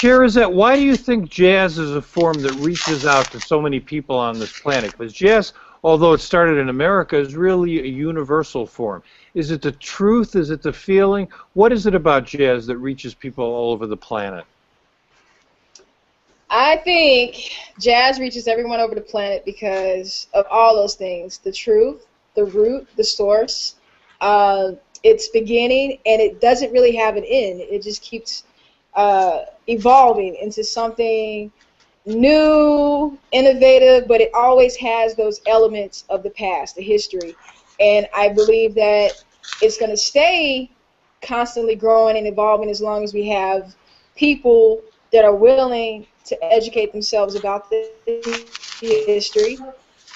Shirazette, why do you think jazz is a form that reaches out to so many people on this planet? Because jazz, although it started in America, is really a universal form. Is it the truth? Is it the feeling? What is it about jazz that reaches people all over the planet? I think jazz reaches everyone over the planet because of all those things: the truth, the root, the source, its beginning, and it doesn't really have an end. It just keeps evolving into something new, innovative, but it always has those elements of the past, the history. And I believe that it's going to stay constantly growing and evolving as long as we have people that are willing to educate themselves about the history,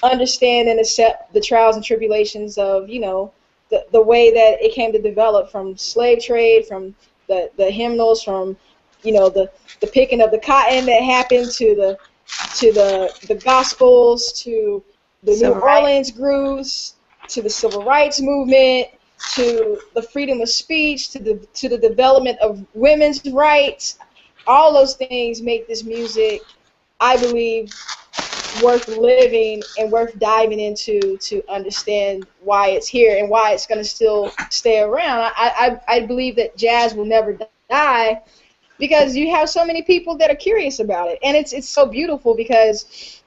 understand and accept the trials and tribulations of, you know, the way that it came to develop, from slave trade, from the hymnals, from, you know, the picking of the cotton that happened to the gospels, to the New Orleans grooves, to the civil rights movement, to the freedom of speech, to the development of women's rights. All those things make this music, I believe, worth living and worth diving into to understand why it's here and why it's going to still stay around. I believe that jazz will never die because you have so many people that are curious about it, and it's so beautiful because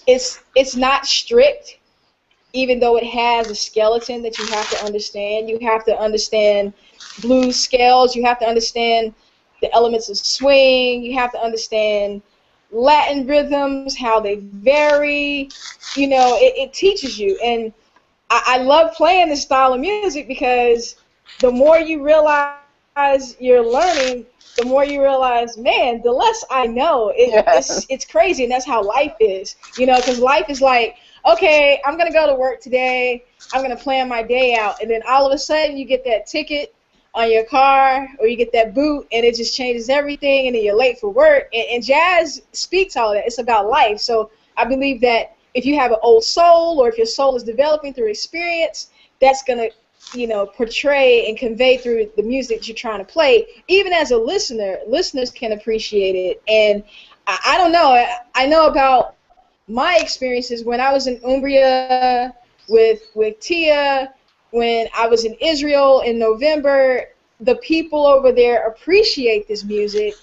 it's not strict, even though it has a skeleton that you have to understand. You have to understand blues scales. You have to understand the elements of swing. You have to understand Latin rhythms, how they vary. You know, it teaches you. And I love playing this style of music because the more you realize you're learning, the more you realize, man, the less I know. It's crazy, and that's how life is. You know, because life is like, okay, I'm going to go to work today. I'm going to plan my day out. And then all of a sudden you get that ticket on your car, or you get that boot, and it just changes everything, and then you're late for work. And jazz speaks all of that. It's about life. So I believe that if you have an old soul, or if your soul is developing through experience, that's going to, you know, portray and convey through the music that you're trying to play. Even as a listener, listeners can appreciate it. And I don't know. I know about my experiences when I was in Umbria with Tia, when I was in Israel in November. The people over there appreciate this music,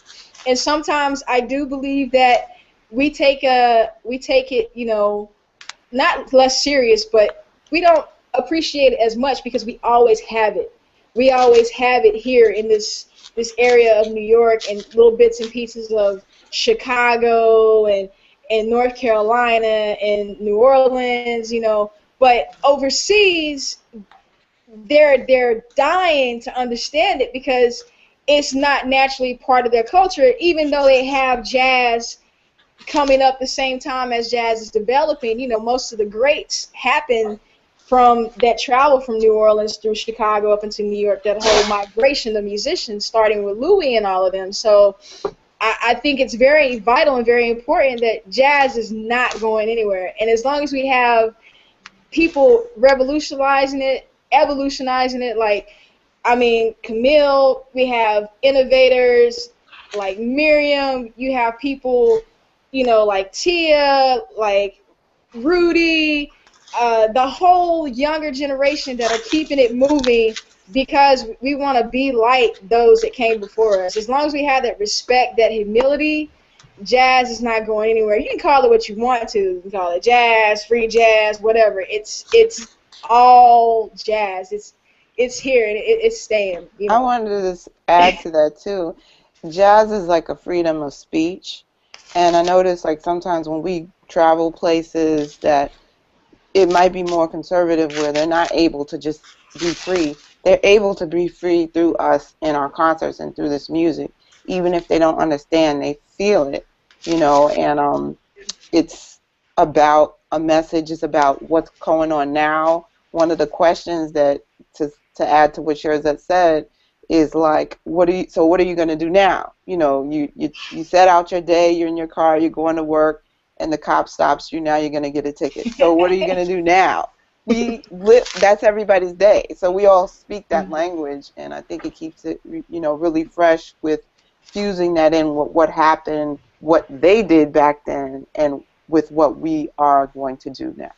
and sometimes I do believe that we take it, you know, not less serious, but we don't appreciate it as much because we always have it. We always have it here in this area of New York, and little bits and pieces of Chicago and North Carolina and New Orleans, you know. But overseas, they're dying to understand it because it's not naturally part of their culture, even though they have jazz coming up the same time as jazz is developing. You know, most of the greats happen from that travel from New Orleans through Chicago up into New York, that whole migration of musicians, starting with Louis and all of them. So I think it's very vital and very important that jazz is not going anywhere. And as long as we have people revolutionizing it, evolutionizing it, like, I mean, Camille, we have innovators like Miriam, you have people, you know, like Tia, like Rudy, the whole younger generation that are keeping it moving because we want to be like those that came before us. As long as we have that respect, that humility, jazz is not going anywhere. You can call it what you want to. You can call it jazz, free jazz, whatever. It's all jazz. It's here and it's staying. You know? I wanted to just add to that too. Jazz is like a freedom of speech, and I notice like sometimes when we travel places that it might be more conservative where they're not able to just be free. They're able to be free through us in our concerts and through this music. Even if they don't understand, they feel it, you know, and it's about a message. It's about what's going on now. One of the questions that, to add to what Shirazette said, is like, what are you going to do now? You know, you set out your day, you're in your car, you're going to work, and the cop stops you. Now you're going to get a ticket. So what are you going to do now? That's everybody's day. So we all speak that language, and I think it keeps it, you know, really fresh with fusing that in with what happened, what they did back then, and with what we are going to do now.